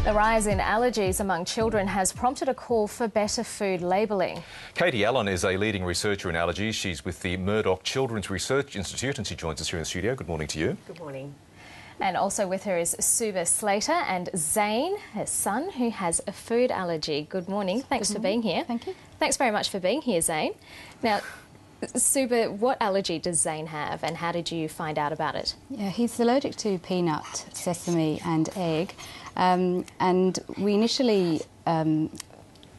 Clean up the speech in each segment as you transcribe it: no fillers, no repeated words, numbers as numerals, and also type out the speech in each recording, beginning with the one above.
The rise in allergies among children has prompted a call for better food labelling. Katie Allen is a leading researcher in allergies. She's with the Murdoch Children's Research Institute and she joins us here in the studio. Good morning to you. Good morning. And also with her is Suba Slater and Zane, her son, who has a food allergy. Good morning. Thanks for being here. Thank you. Thanks very much for being here, Zane. Now, Suba, what allergy does Zane have and how did you find out about it? Yeah, he's allergic to peanut, sesame and egg. And we initially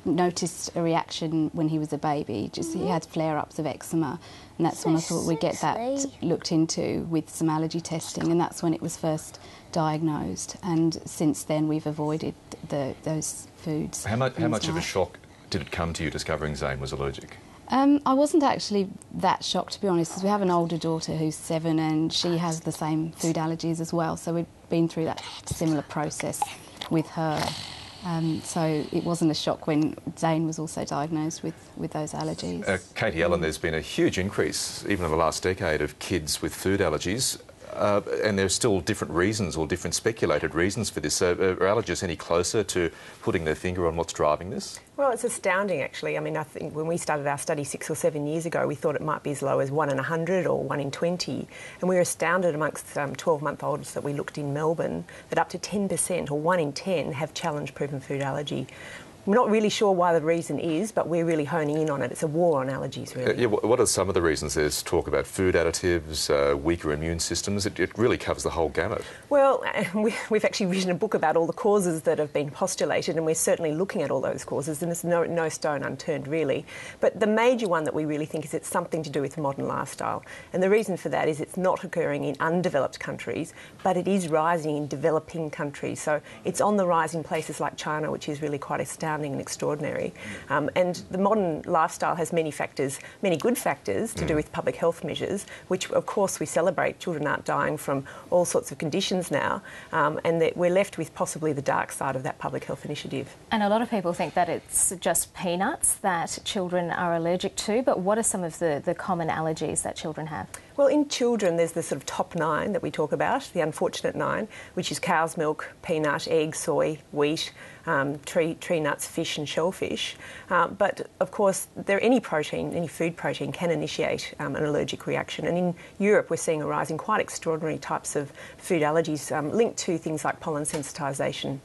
noticed a reaction when he was a baby. He had flare-ups of eczema, and that's when I thought we'd get that looked into with some allergy testing, and that's when it was first diagnosed. And since then we've avoided those foods. How much of a shock did it come to you discovering Zane was allergic? I wasn't actually that shocked, to be honest, because we have an older daughter who's 7 and she has the same food allergies as well, so we've been through that similar process with her. So it wasn't a shock when Zane was also diagnosed with those allergies. Katie Allen, there's been a huge increase, even in the last decade, of kids with food allergies. And there's still different reasons or different speculated reasons for this. Are allergists any closer to putting their finger on what's driving this? Well, it's astounding, actually. I mean, I think when we started our study 6 or 7 years ago, we thought it might be as low as 1 in 100 or 1 in 20. And we were astounded amongst 12-month-olds that we looked in Melbourne that up to 10% or 1 in 10 have challenge-proven food allergy. We're not really sure why the reason is, but we're really honing in on it. It's a war on allergies, really. Yeah, what are some of the reasons? There's talk about food additives, weaker immune systems. It really covers the whole gamut. Well, we've actually written a book about all the causes that have been postulated, and we're certainly looking at all those causes, and there's no stone unturned, really. But the major one that we really think is it's something to do with modern lifestyle. And the reason for that is it's not occurring in undeveloped countries, but it is rising in developing countries. So it's on the rise in places like China, which is really quite astounding and extraordinary. And the modern lifestyle has many factors, many good factors to do with public health measures, which of course we celebrate. Children aren't dying from all sorts of conditions now, and that we're left with possibly the dark side of that public health initiative. And a lot of people think that it's just peanuts that children are allergic to, but what are some of the common allergies that children have? Well, in children, there's the sort of top 9 that we talk about, the unfortunate 9, which is cow's milk, peanut, egg, soy, wheat, tree nuts, fish and shellfish. But, of course, any food protein can initiate an allergic reaction. And in Europe, we're seeing a rise in quite extraordinary types of food allergies linked to things like pollen sensitisation.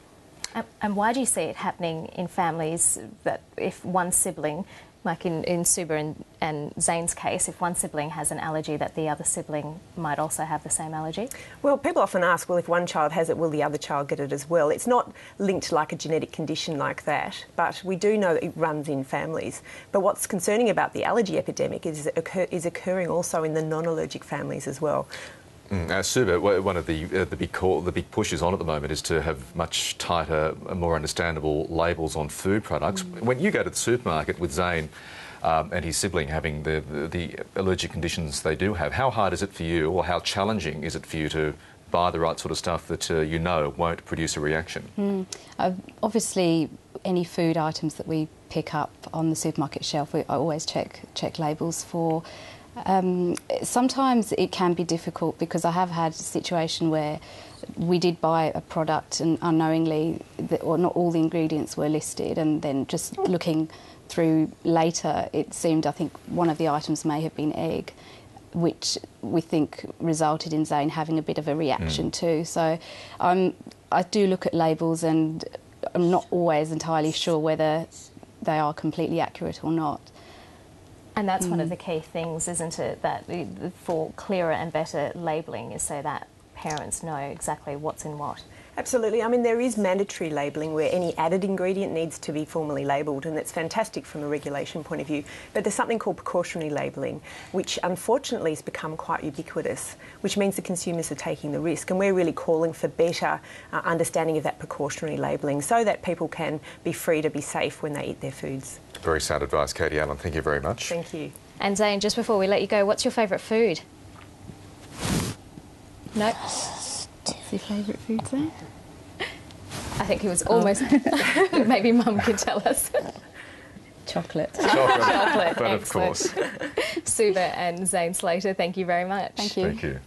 And why do you see it happening in families that if one sibling, like in Suba and Zane's case, if one sibling has an allergy, that the other sibling might also have the same allergy? Well, people often ask, well, if one child has it, will the other child get it as well? It's not linked like a genetic condition like that, but we do know that it runs in families. But what's concerning about the allergy epidemic is occurring also in the non-allergic families as well. Suba, one of the big pushes on at the moment is to have much tighter, more understandable labels on food products. When you go to the supermarket with Zane and his sibling having the allergic conditions they do have, how hard is it for you, or how challenging is it for you to buy the right sort of stuff that you know won't produce a reaction? Obviously, any food items that we pick up on the supermarket shelf, I always check labels for. Sometimes it can be difficult because I have had a situation where we did buy a product and unknowingly, or not all the ingredients were listed, and then just looking through later, it seemed, I think, one of the items may have been egg, which we think resulted in Zane having a bit of a reaction too. So I do look at labels and I'm not always entirely sure whether they are completely accurate or not. And that's one of the key things, isn't it, that for clearer and better labelling is so that parents know exactly what's in what. Absolutely. I mean, there is mandatory labelling where any added ingredient needs to be formally labelled, and it's fantastic from a regulation point of view. But there's something called precautionary labelling, which unfortunately has become quite ubiquitous, which means the consumers are taking the risk. And we're really calling for better understanding of that precautionary labelling so that people can be free to be safe when they eat their foods. Very sound advice, Katie Allen. Thank you very much. Thank you. And Zane, just before we let you go, what's your favourite food? No? What's your favourite food, Zane? I think it was almost... Maybe Mum could tell us. Chocolate. Chocolate, but of course. Suba and Zane Slater, thank you very much. Thank you. Thank you.